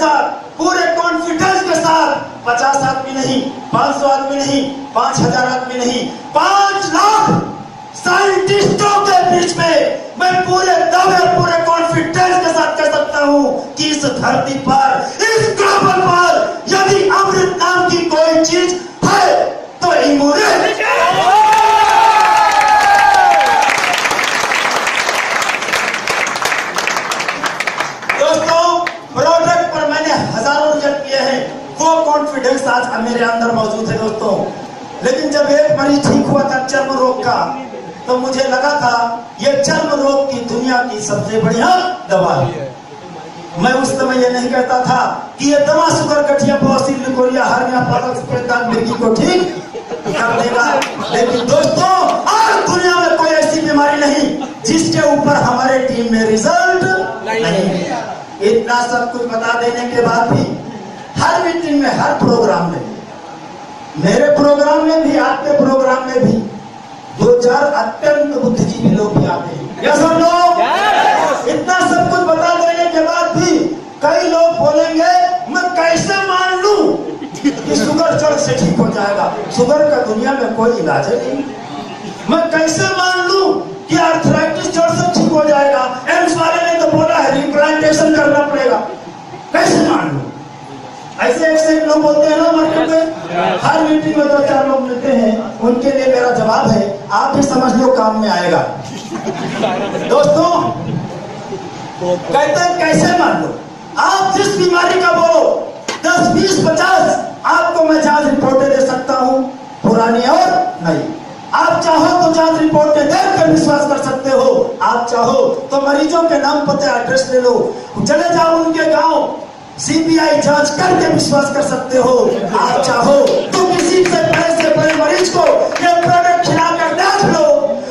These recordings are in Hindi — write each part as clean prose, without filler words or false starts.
साथ, पूरे कॉन्फिडेंस के साथ 50 आदमी नहीं, 500 आदमी नहीं, 5000 आदमी नहीं, 5 लाख साइंटिस्टों के बीच में मैं पूरे दावे और पूरे कॉन्फिडेंस के साथ कह सकता हूं कि इस धरती पर, इस ग्लोबल पर यदि अमृत नाम की कोई चीज है तो इमोरेट। दोस्तों, प्रोडक्ट पर मैंने हजारों रिजल्ट किए हैं, वो कॉन्फिडेंस आज मेरे अंदर मौजूद है दोस्तों। लेकिन जब एक मरीज ठीक हुआ था चर्म रोग का, तो मुझे लगा था ये चर्म रोग की दुनिया की सबसे बढ़िया दवा है। मैं उस समय ये नहीं कहता था कि ये दवा शुगर, गठिया, बवासीर, लिकोरिया, हार्निया, पालक, सफेद मिर्गी को ठीक कर देगा। लेकिन दोस्तों, आज दुनिया में कोई ऐसी बीमारी नहीं जिसके ऊपर हमारे टीम में रिजल्ट नहीं है। इतना सब कुछ बता देने के बाद भी हर मीटिंग में, हर प्रोग्राम में, मेरे प्रोग्राम में भी, आपके प्रोग्राम में भी 2-4 अत्यंत बुद्धिजीवी लोग भी आते हैं। यस और नो? इतना सब कुछ बता देने के बाद भी कई लोग बोलेंगे मैं कैसे मान लूं कि शुगर जड़ से ठीक हो जाएगा। शुगर का दुनिया में कोई इलाज नहीं। मैं कैसे मान लूं कि आर्थराइटिस जड़ से ठीक हो जाएगा। एम्स वाले ने तो बोला है रिप्लांटेशन करना पड़ेगा। कैसे मान लूं? ऐसे एक लोग बोलते हैं ना मार्केट में, हर मीटिंग में 2-4 लोग मिलते हैं। उनके लिए मेरा जवाब है, आप भी समझ लो काम में आएगा। दोस्तों, कहते हैं कैसे मान लो? आप जिस बीमारी का बोलो, 10, 20, 50 आपको मैं जांच रिपोर्टें दे सकता हूं, पुरानी और नई। आप चाहो तो जांच रिपोर्टें देखकर विश्वास कर सकते हो। आप चाहो तो मरीजों के नाम, पते, एड्रेस ले लो, चले जाओ उनके गांव, सीबीआई जांच करके विश्वास कर सकते हो। आप चाहो तो किसी से बड़े मरीज को ये प्रोडक्ट खिलाकर देख लो,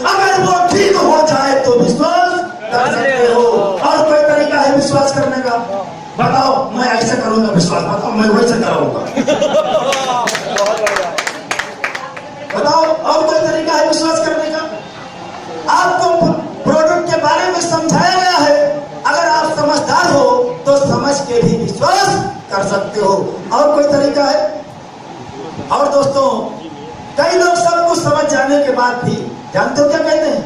अगर वो ठीक हो जाए तो विश्वास कर सकते हो। और कोई तरीका है विश्वास करने का? बताओ, मैं ऐसे करूंगा विश्वास, बताओ मैं वैसे करूंगा। बताओ, और कोई तरीका है विश्वास करने का? आपको प्रोडक्ट के बारे में समझाया गया है, अगर आप समझदार हो तो समझ के भी विश्वास कर सकते हो। और कोई तरीका है? और दोस्तों, कई लोग सब कुछ समझ जाने के बाद भी जानते हो क्या कहते हैं?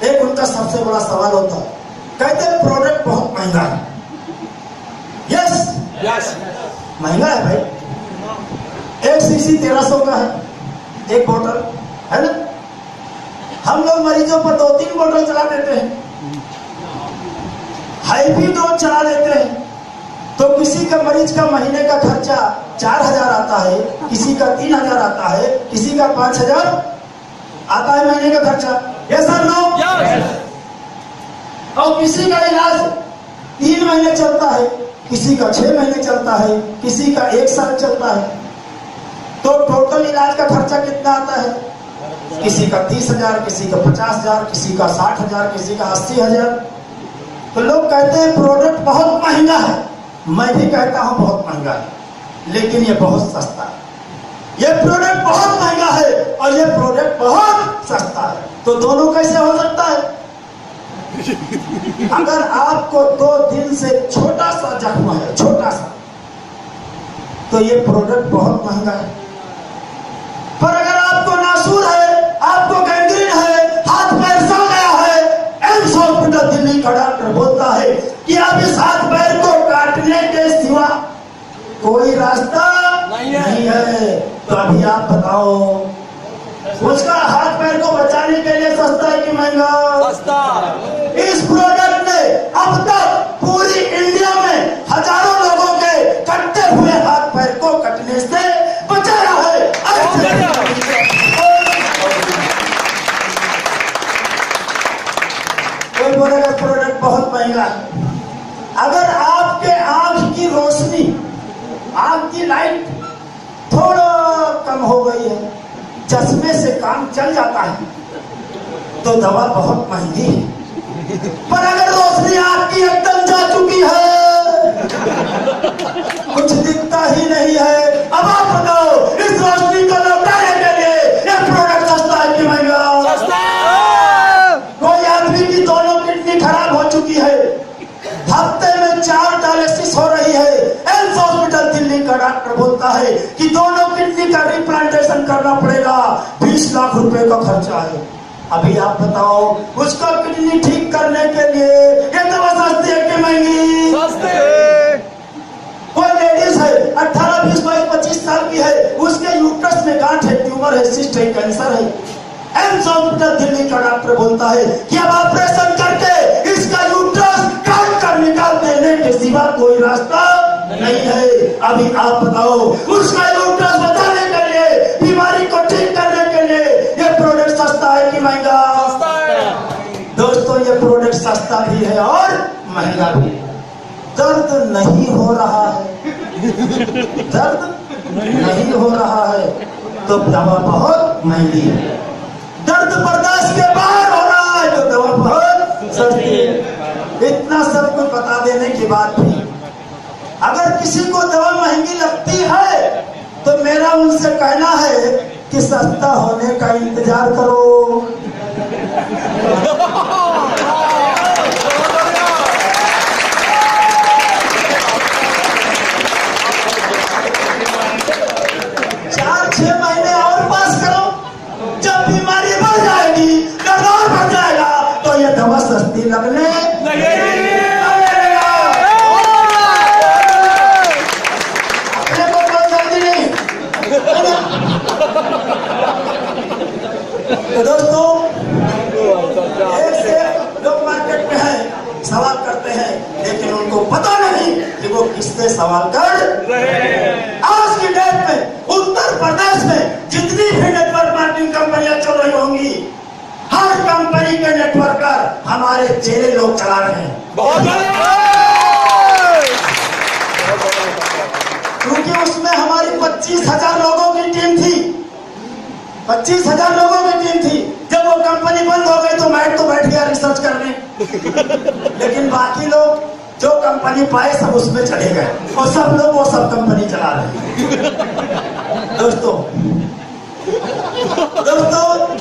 एक उनका सबसे बड़ा सवाल होता है, कहते हैं प्रोडक्ट बहुत महंगा है। यस, महंगा है भाई। 1 सीसी 1300 का है, एक बोतल है ना। हम लोग मरीजों पर 2-3 बोतल चला देते हैं, हाईवी डोज चला देते हैं, तो किसी का मरीज का महीने का खर्चा 4000 आता है, किसी का 3000 आता है, किसी का 5000 आता है महीने का खर्चा। यस और नो? और किसी का इलाज 3 महीने चलता है, किसी का 6 महीने चलता है, किसी का 1 साल चलता है। तो टोटल इलाज का खर्चा कितना आता है? किसी का 30,000, किसी का 50,000, किसी का 60,000, किसी का 80,000। तो लोग कहते हैं प्रोडक्ट बहुत महंगा है। मैं भी कहता हूं बहुत महंगा है, लेकिन ये बहुत सस्ता है। ये प्रोडक्ट बहुत महंगा है और ये प्रोडक्ट बहुत सस्ता है। तो दोनों कैसे हो सकता है? अगर आपको 2 दिन से छोटा सा जख्म है, छोटा सा, तो ये प्रोडक्ट बहुत महंगा है। पर अगर आपको नासूर है, आपको गैंग्रीन है, हाथ पैर सड़ गया है, एम्स हॉस्पिटल दिल्ली का डॉक्टर बोलता है कि आप इस हाथ पैर को काटने के सिवा कोई रास्ता नहीं है। तो अभी आप बताओ, उसका हाथ पैर को बचाने के लिए सस्ता है कि महंगा? सस्ता। इस प्रोडक्ट ने अब तक पूरी इंडिया में हजारों लोगों के कटते हुए हाथ पैर को कटने से बचाया है। कोई बोलेगा प्रोडक्ट बहुत महंगा है। अगर आपके आंख की रोशनी, आंख की लाइट थोड़ा कम हो गई है, चश्मे से काम चल जाता है, तो दवा बहुत महंगी है। पर अगर रोशनी आपकी एकदम जा चुकी है, कुछ दिखता ही नहीं है, अब आप बताओ इस रोशनी को लौटाने के लिए यह प्रोडक्ट सस्ता है कि महंगा? सस्ता। कोई आदमी की दोनों किडनी खराब हो चुकी है, हफ्ते में 4 डायलिसिस हो रही है। एम्स हॉस्पिटल दिल्ली का डॉक्टर बोलता है कि दोनों किडनी का रिप्लांटेशन करना पड़ेगा, 20 लाख रुपए का खर्चा है। अभी आप बताओ, उसका किडनी ठीक करने के लिए ये दवा सस्ती है कि महंगी? कोई लेडीज है 18, 20, 22, 25 साल की है, उसके यूट्रस में गांठ है, ट्यूमर है, सिस्ट है, कैंसर है। एम्स हॉस्पिटल दिल्ली का डॉक्टर बोलता है कि अब ऑपरेशन करके इसका यूट्रस काट कर निकाल देने के सिवा कोई रास्ता नहीं है। अभी आप बताओ, उसका यूट्रस बचाने के लिए, बीमारी को ठीक करने के लिए ये प्रोडक्ट सस्ता है कि महंगा? सस्ता है। दोस्तों, ये प्रोडक्ट सस्ता भी है और महंगा भी है। दर्द नहीं हो रहा है, दर्द नहीं हो रहा है तो दवा बहुत महंगी है। दर्द बर्दाश्त के बाहर हो रहा है तो दवा बहुत सस्ती है। इतना सब कुछ बता देने के बाद भी अगर किसी को दवा महंगी लगती है तो मेरा उनसे कहना है कि सस्ता होने का इंतजार करो। सस्ती लगने अपने को कोई जल्दी नहीं। तो दोस्तों, एक से लोग मार्केट में हैं, सवाल करते हैं, लेकिन उनको पता नहीं कि वो किससे सवाल कर रहे हैं। आज की डेट में उत्तर प्रदेश में जितनी भी नेटवर्क मार्केटिंग कंपनियां चल रही होंगी, हर कंपनी के नेटवर्कर हमारे चेहरे लोग चला रहे हैं। क्योंकि उसमें हमारी 25,000 लोगों की टीम थी, 25,000 लोगों की टीम थी। जब वो कंपनी बंद हो गई तो मैं तो बैठ गया रिसर्च करने। लेकिन बाकी लोग जो कंपनी पाए सब उसमें चले गए और सब लोग वो सब कंपनी चला रहे हैं। दोस्तों,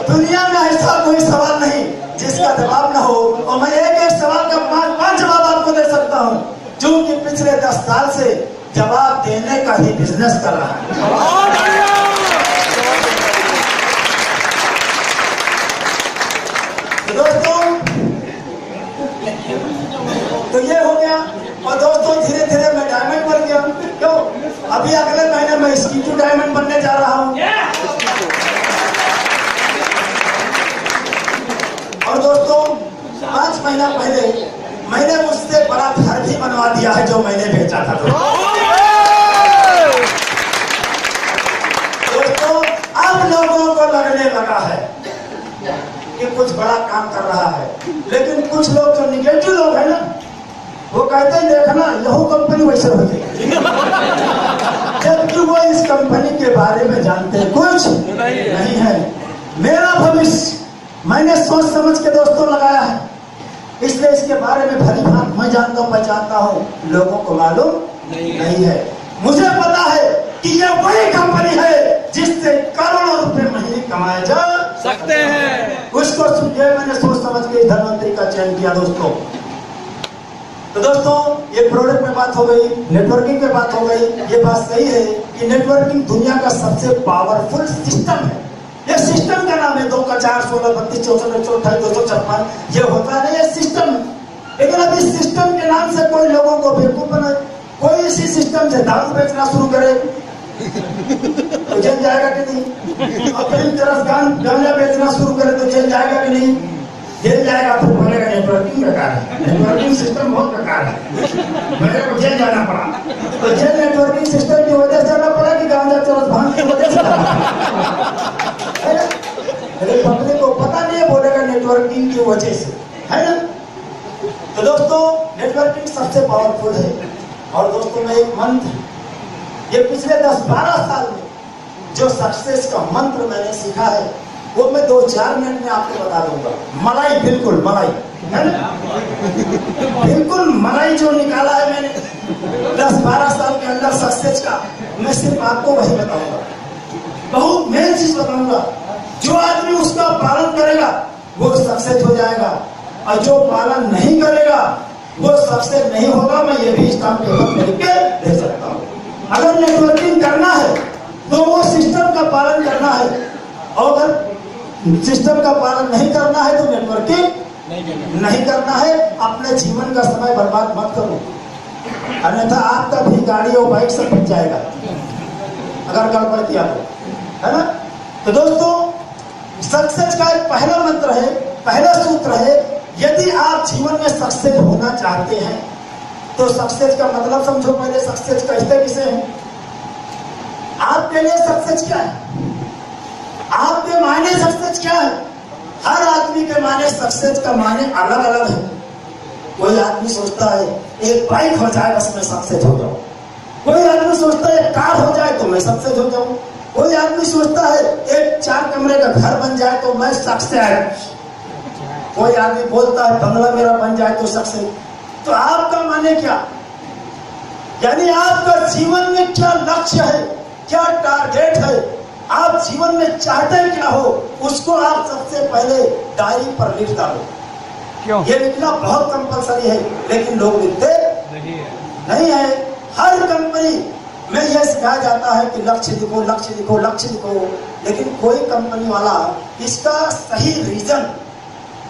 दुनिया में ऐसा कोई सवाल नहीं जिसका जवाब ना हो, और मैं एक सवाल का 5 जवाब आपको दे सकता हूं, जो कि पिछले 10 साल से जवाब देने का ही बिजनेस कर रहा है। दोस्तों, तो ये हो गया। और दोस्तों, धीरे धीरे मैं डायमंड बन गया। क्यों? अभी अगले महीने मैं स्कीटू डायमंड बनने जा रहा हूं। और दोस्तों, 5 महीना पहले मैंने उससे बड़ा घर भी बनवा दिया है जो मैंने बेचा था। दोस्तों, अब लोगों को लगने लगा है कि कुछ बड़ा काम कर रहा है, लेकिन कुछ लोग जो निगेटिव लोग हैं ना, वो कहते हैं देखना यहू कंपनी वैसे हो गई, जबकि वो इस कंपनी के बारे में जानते कुछ नहीं है। मेरा भविष्य मैंने सोच समझ के दोस्तों लगाया है, इसलिए इसके बारे में भली भांति मैं जानता हूँ, पहचानता हूँ, लोगों को मालूम नहीं है। मुझे पता है कि ये वही कंपनी है जिससे करोड़ों रुपए महीने कमाए जा सकते हैं। उसको मैंने सोच समझ के धनवंतरी का चयन किया। दोस्तों, तो दोस्तों, ये प्रोडक्ट में बात हो गई, नेटवर्किंग पे बात हो गई। ये बात सही है कि नेटवर्किंग दुनिया का सबसे पावरफुल सिस्टम है। ये सिस्टम का नाम है 2 का 4, 16, 32, 64, 128, 256। ये होता नहीं, ये सिस्टम। लेकिन अब इस सिस्टम के नाम से कोई लोगों को बेवकूफ बनाए, कोई इसी सिस्टम से दारू बेचना शुरू करे तो जेल जाएगा कि नहीं? और फिर तरफ गांजा बेचना शुरू करे तो जेल जाएगा कि नहीं? जेल जाएगा। फिर बोलेगा नेटवर्किंग बेकार है, नेटवर्किंग सिस्टम बहुत बेकार है, मेरे को जेल जाना पड़ा। तो जेल नेटवर्किंग सिस्टम की वजह से जाना पड़ा कि गांजा चरस भांग की वजह से लेकिन पब्लिक को पता नहीं है, बोलेगा नेटवर्किंग की वजह से, है ना? तो दोस्तों, नेटवर्किंग सबसे पावरफुल है। और दोस्तों, मैं एक मंत्र, ये पिछले 10-12 साल में जो सक्सेस का मंत्र मैंने सीखा है वो मैं 2-4 मिनट में आपको बता दूंगा। मलाई, बिल्कुल मलाई, है ना? बिल्कुल मलाई जो निकाला है मैंने 10-12 साल के अंदर सक्सेस का, मैं सिर्फ आपको वही बताऊंगा। बहुत मेन चीज बताऊंगा, जो आदमी उसका पालन करेगा वो सक्सेस हो जाएगा, और जो पालन नहीं करेगा वो सक्सेस नहीं होगा। मैं ये भी स्टाम्प पेपर पे लिख के दे सकता हूँ। अगर नेटवर्किंग करना है तो वो सिस्टम का पालन करना है, और अगर सिस्टम का पालन नहीं करना है तो नेटवर्किंग नहीं करना है। अपने जीवन का समय बर्बाद मत करो, अन्यथा आपका भी गाड़ी और बाइक सब बच जाएगा अगर गड़बड़ किया तो, है ना। तो दोस्तों, सक्सेस का एक पहला मंत्र है, पहला सूत्र है, यदि आप जीवन में सक्सेस होना चाहते हैं तो सक्सेस का मतलब समझो। पहले सक्सेस कैसे किसे है, आपके लिए सक्सेस क्या है, आपके मायने सक्सेस क्या है। हर आदमी के माने सक्सेस का माने अलग अलग है। कोई आदमी सोचता है एक बाइक हो जाए बस मैं सक्सेस हो जाऊं, कोई आदमी सोचता है एक कार हो जाए तो मैं सक्सेस हो जाऊं, कोई आदमी सोचता है एक 4 कमरे का घर बन जाए तो मैं सक्सेस, कोई आदमी बोलता है बंगला मेरा बन जाए तो सक्सेस। तो आपका माने क्या, यानी आपका जीवन में क्या लक्ष्य है, क्या टारगेट है, आप जीवन में चाहते क्या हो, उसको आप सबसे पहले डायरी पर लिख डालो। क्यों? ये लिखना बहुत कंपलसरी है, लेकिन लोग लिखते नहीं है। हर कंपनी में यह सिखाया जाता है कि लक्ष्य लिखो, लक्ष्य लिखो, लक्ष्य लिखो, लेकिन कोई कंपनी वाला इसका सही रीजन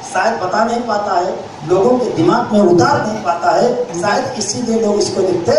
शायद बता नहीं पाता है, लोगों के दिमाग में उतार नहीं पाता है, शायद इसीलिए लोग इसको लिखते